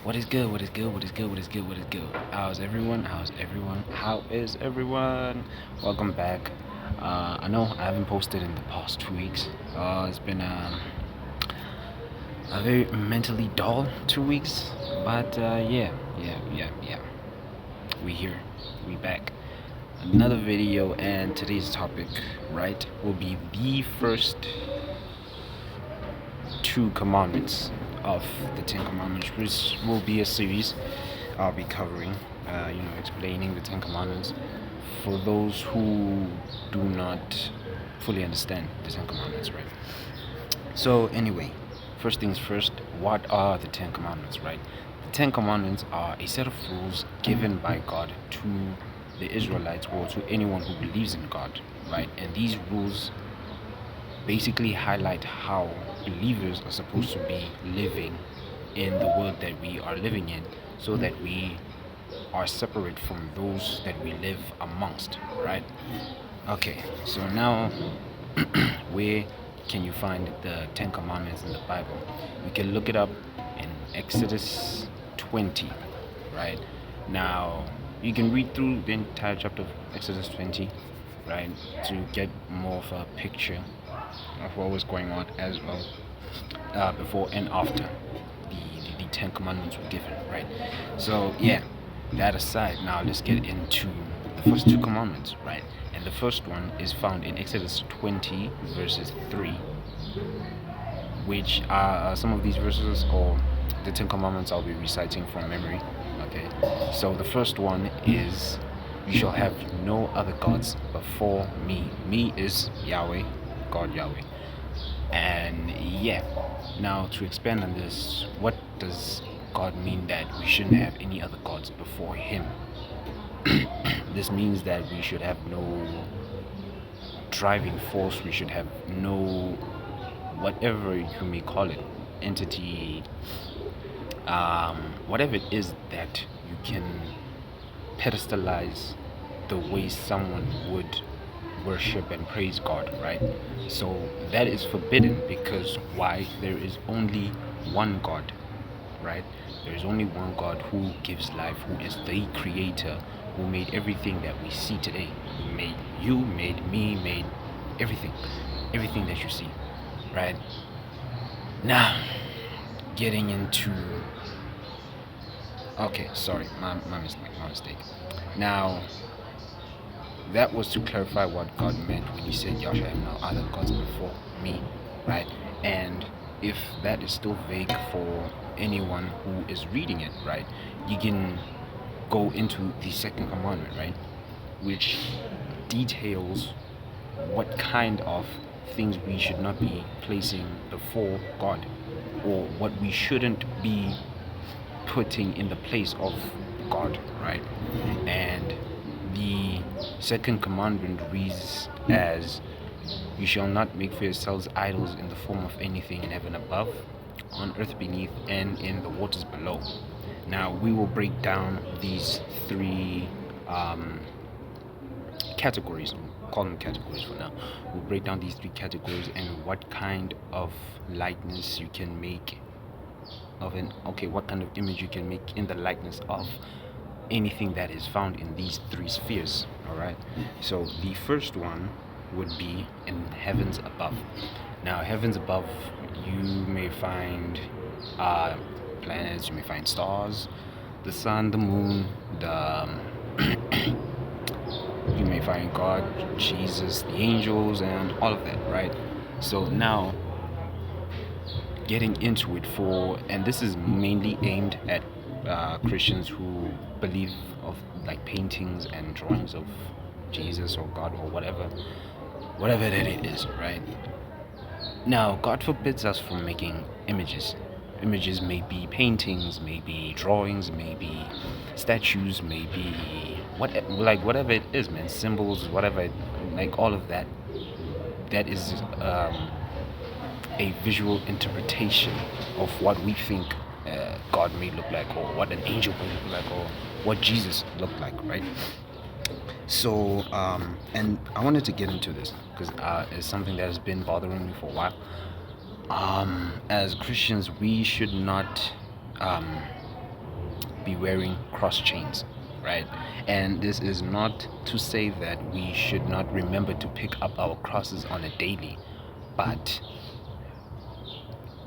What is good? What is good? What is good? What is good? What is good? How's everyone? How's everyone? How is everyone? Welcome back. I know I haven't posted in the past 2 weeks. It's been a very mentally dull 2 weeks, but yeah. We here. We back. Another video, and today's topic, right, will be the first two commandments of the Ten Commandments, which will be a series I'll be covering, explaining the Ten Commandments for those who do not fully understand the Ten Commandments, right? So, anyway, first things first, what are the Ten Commandments, right? The Ten Commandments are a set of rules given by God to the Israelites or to anyone who believes in God, right? And these rules basically highlight how believers are supposed to be living in the world that we are living in, so that we are separate from those that we live amongst, right? Okay, so now where can you find the Ten Commandments in the Bible? You can look it up in Exodus 20, right? Now, you can read through the entire chapter of Exodus 20, right, to get more of a picture of what was going on as well, before and after the Ten Commandments were given, right? So, yeah, that aside, now let's get into the first two commandments, right? And the first one is found in Exodus 20, verses 3, which are some of these verses, or the Ten Commandments I'll be reciting from memory. Okay, so the first one is, "You shall have no other gods before me." Me is Yahweh, God Yahweh. And yeah, now to expand on this, what does God mean that we shouldn't have any other gods before Him? This means that we should have no driving force, we should have no, whatever you may call it, entity, whatever it is that you can pedestalize the way someone would worship and praise God, right? So that is forbidden, because why? There is only one God, right? There is only one God who gives life, who is the creator, who made everything that we see today. Who made you, made me, made everything that you see, right? Now, getting into, okay, sorry, my mistake. Now, that was to clarify what God meant when He said, "Y'all shall have no other gods before me," right? And if that is still vague for anyone who is reading it, right, you can go into the second commandment, right, which details what kind of things we should not be placing before God, or what we shouldn't be putting in the place of God, right? And the second commandment reads as, "You shall not make for yourselves idols in the form of anything in heaven above, on earth beneath, and in the waters below." Now, we will break down these three categories. We'll call them categories for now. We'll break down these three categories and what kind of likeness you can make of what kind of image you can make in the likeness of anything that is found in these three spheres. All right, so the first one would be in heavens above. Now, heavens above, you may find planets, you may find stars, the sun, the moon, the you may find God, Jesus, the angels, and all of that, right? So now, getting into it, and this is mainly aimed at Christians who believe of like paintings and drawings of Jesus or God or whatever that it is, right? Now, God forbids us from making images. Images may be paintings, may be drawings, may be statues, may be whatever it is, man. Symbols, whatever, like all of that. That is a visual interpretation of what we think God may look like, or what an angel may look like, or what Jesus looked like, right? So, and I wanted to get into this because it's something that has been bothering me for a while. As Christians, we should not be wearing cross chains, right? And this is not to say that we should not remember to pick up our crosses on a daily, but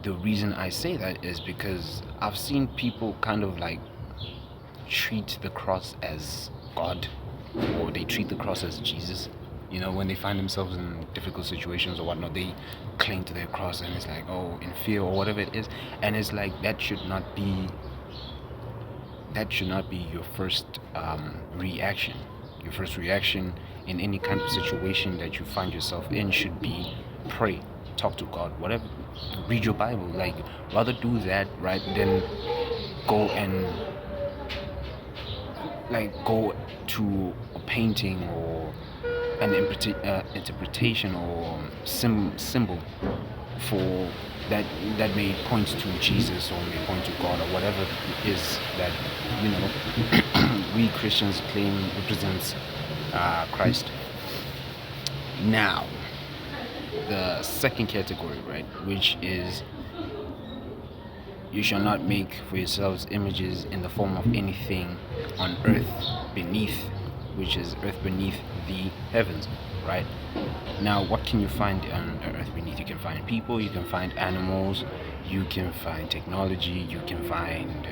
the reason I say that is because I've seen people kind of like treat the cross as God, or they treat the cross as Jesus. When they find themselves in difficult situations or whatnot, they cling to their cross, and it's like, oh, in fear or whatever it is. And it's like that should not be your first reaction. Your first reaction in any kind of situation that you find yourself in should be pray, talk to God, whatever, read your Bible. Like, rather do that, right, than go and go to a painting or an interpretation or symbol for that may point to Jesus or may point to God or whatever it is that we Christians claim represents Christ. Now, the second category, right, which is you shall not make for yourselves images in the form of anything on earth beneath, which is earth beneath the heavens, right? Now, what can you find on earth beneath? You can find people, you can find animals, you can find technology, you can find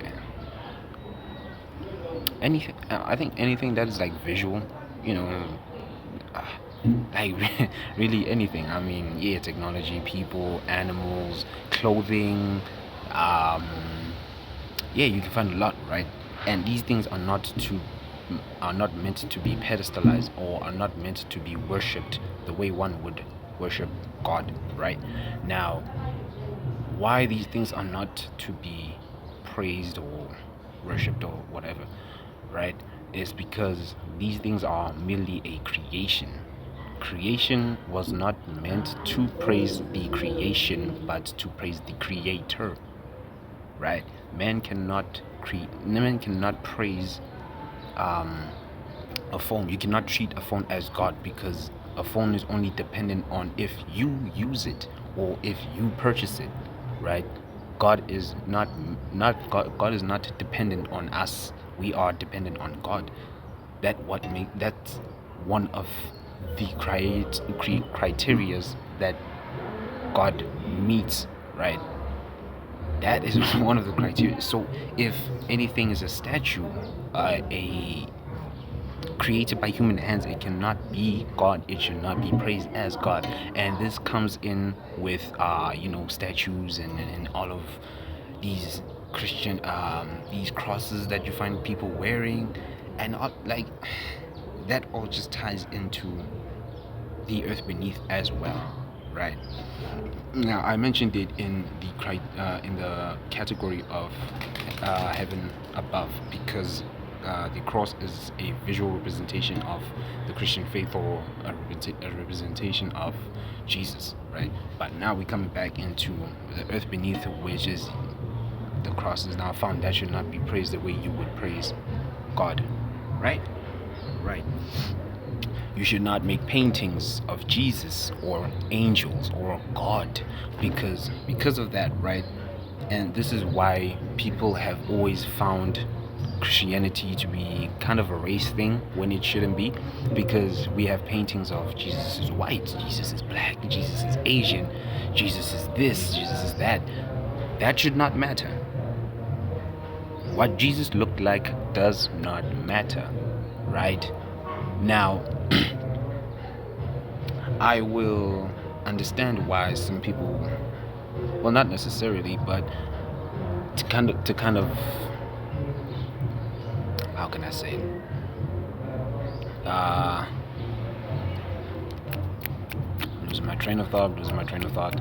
anything. I think anything that is like visual, like really anything. I mean, yeah, technology, people, animals, clothing, yeah, you can find a lot, right? And these things are not meant to be pedestalized, or are not meant to be worshipped the way one would worship God, right? Now, why these things are not to be praised or worshipped or whatever, right, is because these things are merely a creation. Creation was not meant to praise the creation, but to praise the creator, right? Man cannot praise a phone. You cannot treat a phone as God, because a phone is only dependent on if you use it or if you purchase it, right? God is not God is not dependent on us. We are dependent on God. That's one of the criterias that God meets, right? That is one of the criteria. So if anything is a statue, a created by human hands, it cannot be God. It should not be praised as God. And this comes in with statues and all of these Christian these crosses that you find people wearing, and all, like that all just ties into the earth beneath as well, right? Now, I mentioned it in the category of heaven above, because the cross is a visual representation of the Christian faith, or a representation of Jesus, right? But now we're coming back into the earth beneath, which is the cross is now found. That should not be praised the way you would praise God, right? Right. You should not make paintings of Jesus or angels or God, because of that, right? And this is why people have always found Christianity to be kind of a race thing when it shouldn't be, because we have paintings of Jesus is white, Jesus is black, Jesus is Asian, Jesus is this, Jesus is that. That should not matter. What Jesus looked like does not matter, right? Now, I will understand why some people, well, not necessarily, but to kind of how can I say it? Losing my train of thought.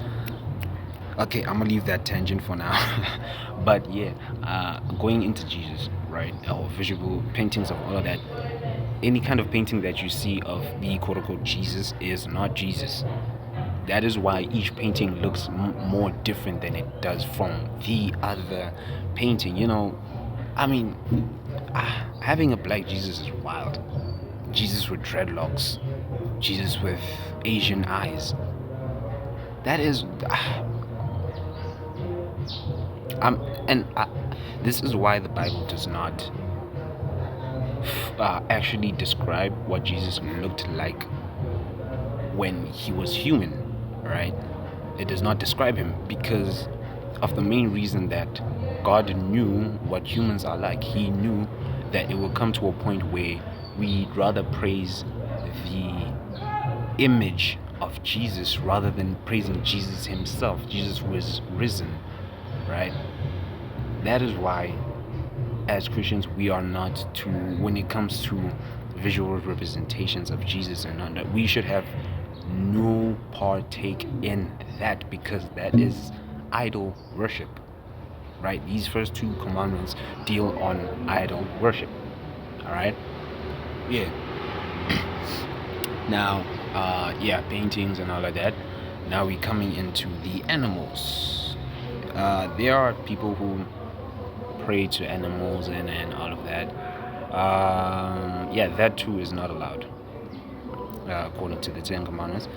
Okay, I'm gonna leave that tangent for now. But yeah, going into Jesus, right? Or visual paintings of all of that. Any kind of painting that you see of the quote-unquote Jesus is not Jesus. That is why each painting looks more different than it does from the other painting. I mean, having a black Jesus is wild. Jesus with dreadlocks, Jesus with Asian eyes. That is, And this is why the Bible does not actually describe what Jesus looked like when he was human, right? It does not describe him because of the main reason that God knew what humans are like. He knew that it will come to a point where we'd rather praise the image of Jesus rather than praising Jesus himself, Jesus who is risen, right? That is why, as Christians, we are not to, when it comes to visual representations of Jesus and not, that we should have no partake in that because that is idol worship, right? These first two commandments deal on idol worship, all right? Yeah. Now, yeah, paintings and all of that. Now we're coming into the animals. There are people who pray to animals and all of that. Yeah, that too is not allowed according to the Ten Commandments.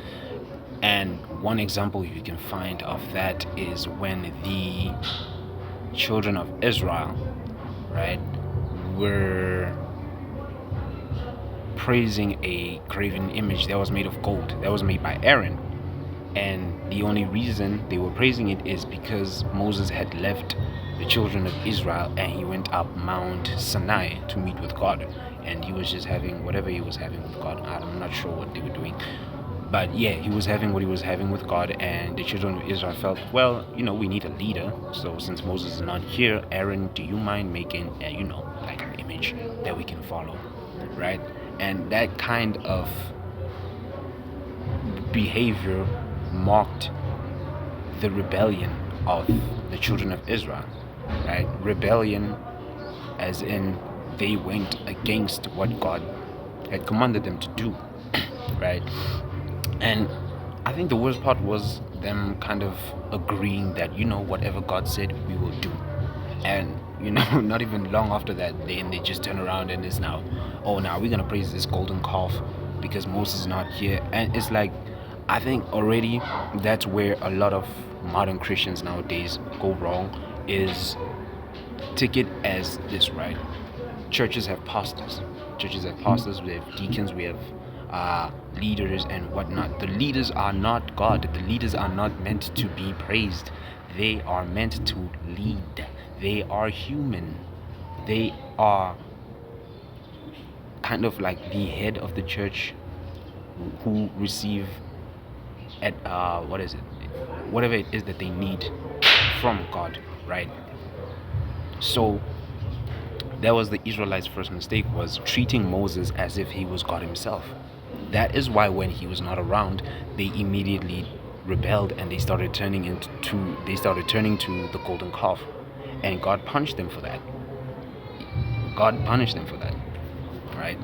And one example you can find of that is when the children of Israel, right, were praising a graven image that was made of gold, that was made by Aaron. And the only reason they were praising it is because Moses had left the children of Israel and he went up Mount Sinai to meet with God. And he was just having whatever he was having with God. I'm not sure what they were doing. But yeah, he was having what he was having with God, and the children of Israel felt, well, we need a leader. So since Moses is not here, Aaron, do you mind making, like an image that we can follow, right? And that kind of behavior marked the rebellion of the children of Israel, right? Rebellion, as in they went against what God had commanded them to do, right? And I think the worst part was them kind of agreeing that, whatever God said, we will do. And, not even long after that, they just turn around and it's now, oh, now we're going to praise this golden calf because Moses is not here. And it's like, I think already that's where a lot of modern Christians nowadays go wrong, is take it as this, right? Churches have pastors. We have deacons, we have leaders and whatnot. The leaders are not God. The leaders are not meant to be praised. They are meant to lead. They are human. They are kind of like the head of the church who receive at whatever it is that they need from God, right? So that was the Israelites' first mistake, was treating Moses as if he was God himself. That is why when he was not around, they immediately rebelled and they started turning to the golden calf, and God punished them for that. Right?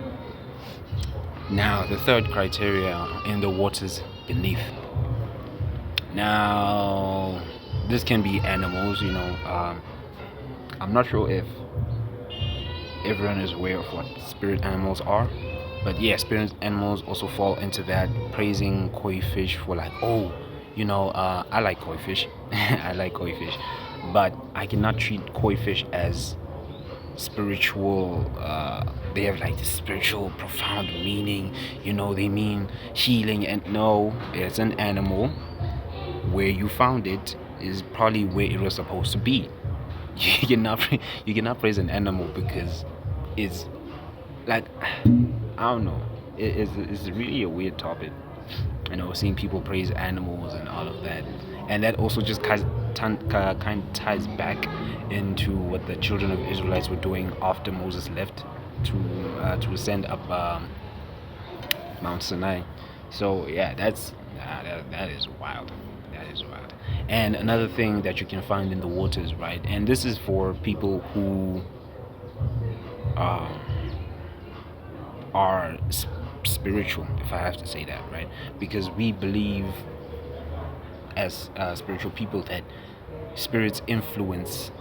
Now, the third criteria, in the waters beneath. Now, this can be animals. I'm not sure if everyone is aware of what spirit animals are. But yeah, spirit animals also fall into that, praising koi fish for like, oh, I like koi fish. I like koi fish. But I cannot treat koi fish as spiritual. They have like this spiritual, profound meaning. They mean healing. And no, it's an animal. Where you found it is probably where it was supposed to be. You cannot praise an animal because it's like, I don't know. It's really a weird topic. Seeing people praise animals and all of that, and that also just kind of ties back into what the children of Israelites were doing after Moses left to ascend up Mount Sinai. So yeah, that is wild. That is wild. And another thing that you can find in the waters, right? And this is for people who are spiritual, if I have to say that, right? Because we believe as spiritual people that spirits influence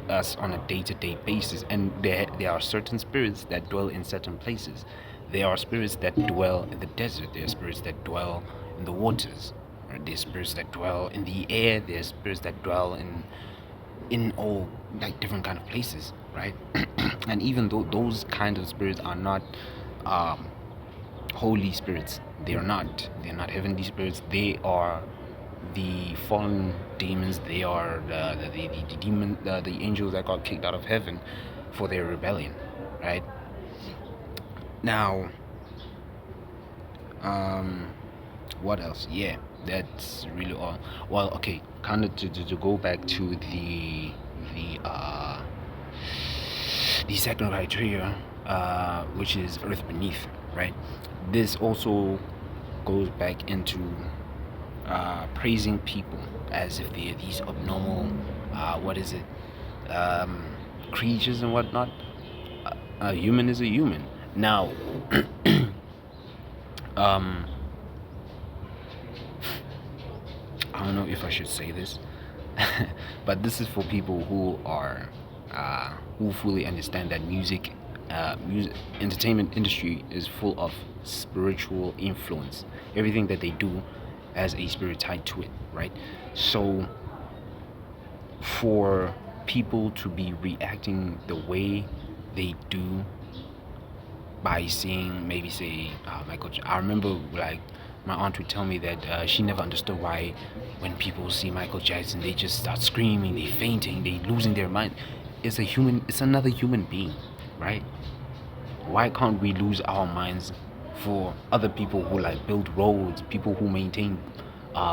us on a day-to-day basis, and there are certain spirits that dwell in certain places. There are spirits that dwell in the desert. There are spirits that dwell in the waters. Right? There are spirits that dwell in the air. There are spirits that dwell in in all like different kind of places, right? And even though those kind of spirits are not um, holy spirits, they're not heavenly spirits. They are the fallen demons. They are the demon, the angels that got kicked out of heaven for their rebellion, right? Now, um, what else? Yeah, that's really all. Well, okay, kind of to go back to the uh the second criteria, which is earth beneath, right? This also goes back into praising people as if they're these abnormal, what is it, um, creatures and whatnot. A human is a human. Now, um, I don't know if I should say this, but this is for people who fully understand that music entertainment industry is full of spiritual influence. Everything that they do has a spirit tied to it, right? So for people to be reacting the way they do by seeing maybe say I remember like my aunt would tell me that she never understood why when people see Michael Jackson they just start screaming, they fainting, they losing their mind. It's a human. It's another human being, right? Why can't we lose our minds for other people who like build roads, people who maintain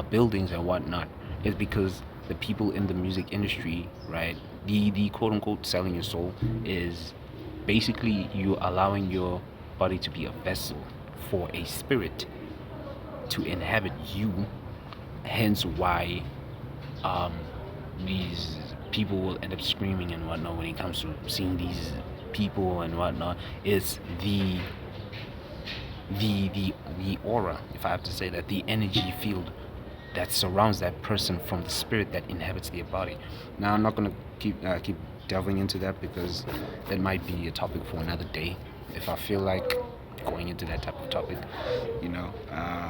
buildings and whatnot? It's because the people in the music industry, right? The quote unquote selling your soul is basically you allowing your body to be a vessel for a spirit to inhabit you. Hence why um, these people will end up screaming and whatnot when it comes to seeing these people and whatnot. It's the aura, if I have to say that, the energy field that surrounds that person from the spirit that inhabits their body. Now I'm not gonna keep delving into that because that might be a topic for another day if I feel like going into that type of topic, you know.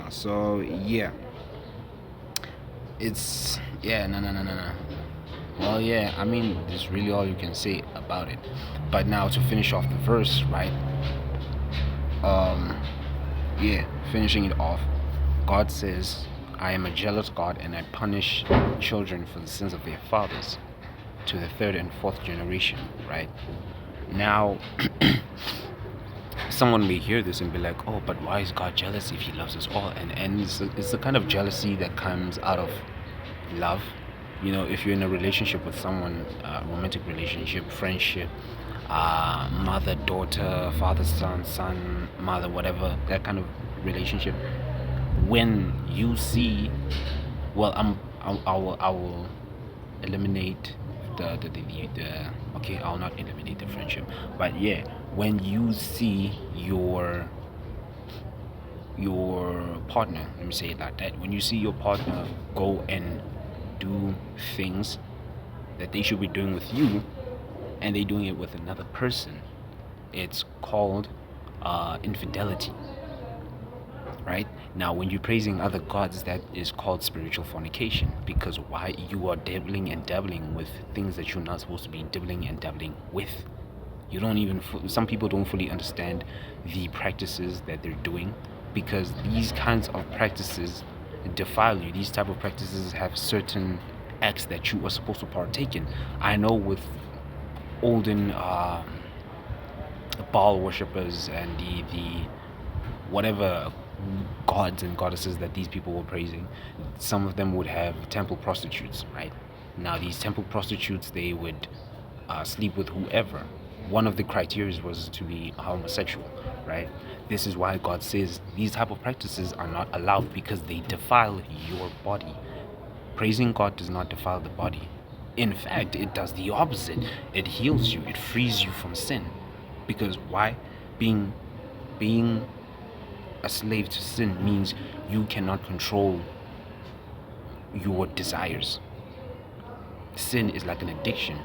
So yeah, it's yeah, no. Well, yeah, I mean, there's really all you can say about it. But now to finish off the verse, right? Um, yeah, finishing it off, God says, I am a jealous God and I punish children for the sins of their fathers to the third and fourth generation, right? Now, someone may hear this and be like, oh, but why is God jealous if he loves us all? And it's the kind of jealousy that comes out of love. You know, if you're in a relationship with someone, romantic relationship, friendship, mother, daughter, father, son, mother, whatever, that kind of relationship, when you see, well, I will eliminate the okay, I'll not eliminate the friendship, but yeah, when you see your partner, let me say it like that, when you see your partner go and do things that they should be doing with you and they doing it with another person, it's called infidelity, right? Now, when you're praising other gods, that is called spiritual fornication, because why? You are dabbling and dabbling with things that you're not supposed to be dabbling and dabbling with. You don't even, some people don't fully understand the practices that they're doing, because these kinds of practices defile you. These type of practices have certain acts that you are supposed to partake in. I know with olden Baal worshippers and the whatever gods and goddesses that these people were praising, some of them would have temple prostitutes, right? Now these temple prostitutes, they would sleep with whoever. One of the criteria was to be homosexual, right? This is why God says these type of practices are not allowed, because they defile your body. Praising God does not defile the body. In fact, it does the opposite. It heals you, it frees you from sin. Because why? Being a slave to sin means you cannot control your desires. Sin is like an addiction,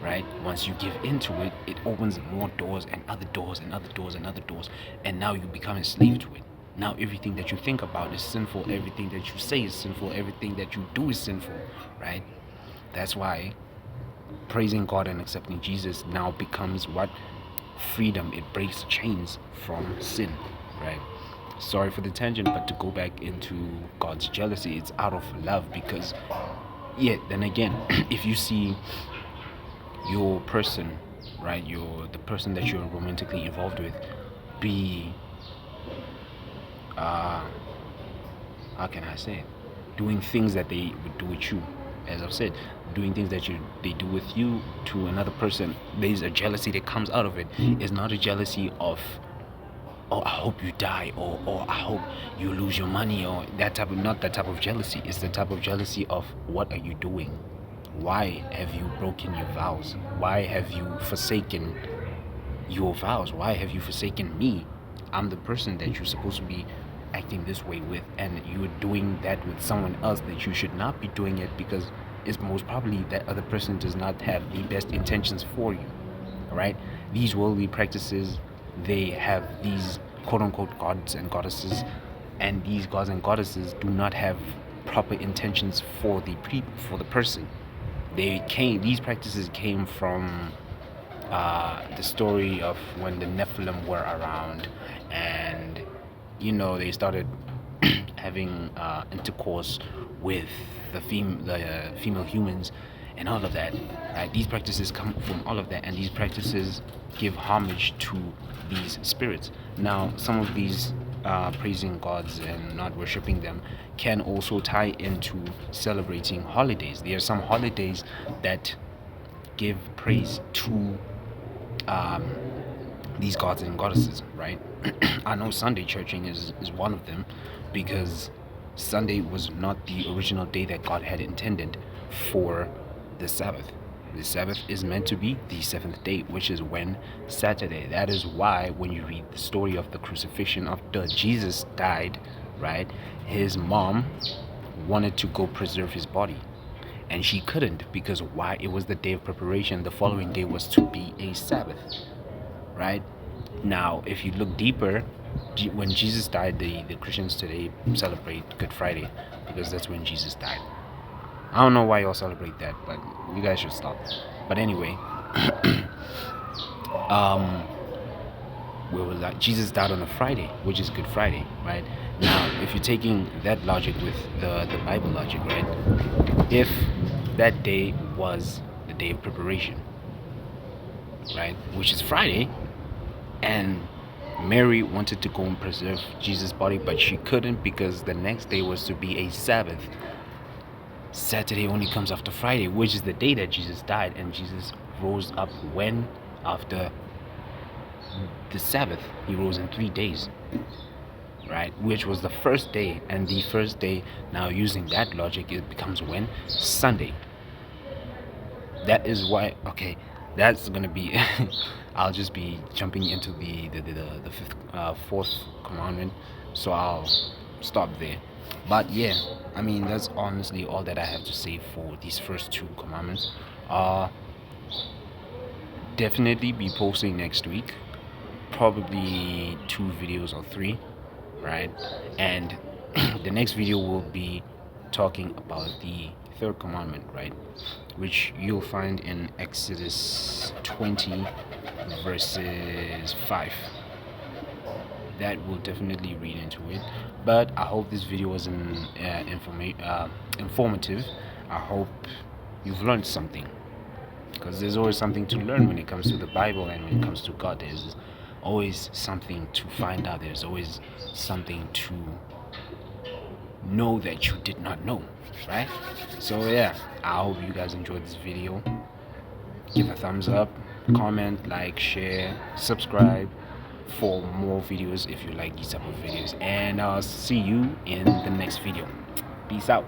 right? Once you give into it, it opens more doors and other doors and other doors and other doors, and now you become a slave to it. Now everything that you think about is sinful, everything that you say is sinful, everything that you do is sinful, right? That's why praising God and accepting Jesus now becomes what? Freedom. It breaks chains from sin, right? Sorry for the tangent, but to go back into God's jealousy, it's out of love. Because then again, if you see your person, right, the person that you're romantically involved with, be how can I say it, doing things that they would do with you, as I've said, doing things that they do with you to another person, there's a jealousy that comes out of it. It's not a jealousy of, oh, I hope you die, or I hope you lose your money, or not that type of jealousy. It's the type of jealousy of, what are you doing? Why have you broken your vows? Why have you forsaken your vows? Why have you forsaken me? I'm the person that you're supposed to be acting this way with, and you're doing that with someone else that you should not be doing it, because it's most probably that other person does not have the best intentions for you. All right? These worldly practices, they have these quote-unquote gods and goddesses, and these gods and goddesses do not have proper intentions for the person. These practices came from the story of when the Nephilim were around, and they started having intercourse with the female humans and all of that. Right? These practices come from all of that, and these practices give homage to these spirits. Now, some of these praising gods and not worshiping them can also tie into celebrating holidays. There are some holidays that give praise to these gods and goddesses, right? I know Sunday churching is one of them, because Sunday was not the original day that God had intended for the Sabbath. The Sabbath is meant to be the seventh day, which is when? Saturday. That is why when you read the story of the crucifixion after Jesus died, right, his mom wanted to go preserve his body, and she couldn't, because why? It was the day of preparation. The following day was to be a Sabbath, right? Now, if you look deeper, when Jesus died, the Christians today celebrate Good Friday, because that's when Jesus died. I don't know why y'all celebrate that, but you guys should stop. But anyway, where was that? Jesus died on a Friday, which is Good Friday, right? Now, if you're taking that logic with the Bible logic, right? If that day was the day of preparation, right, which is Friday, and Mary wanted to go and preserve Jesus' body, but she couldn't, because the next day was to be a Sabbath. Saturday only comes after Friday, which is the day that Jesus died, and Jesus rose up when? After the Sabbath. He rose in 3 days, right? Which was the first day, and the first day, now using that logic, it becomes when? Sunday. That is why, okay, that's gonna be I'll just be jumping into the fourth commandment, so I'll stop there. But yeah, I mean, that's honestly all that I have to say for these first two commandments. Definitely be posting next week, probably 2 videos or 3, right? And the next video will be talking about the third commandment, right, which you'll find in Exodus 20 verses 5. That will definitely read into it. But I hope this video was informative. I hope you've learned something, because there's always something to learn when it comes to the Bible, and when it comes to God, there's always something to find out. There's always something to know that you did not know, right? So yeah, I hope you guys enjoyed this video. Give a thumbs up, comment, like, share, subscribe for more videos if you like these type of videos, and I'll see you in the next video. Peace out.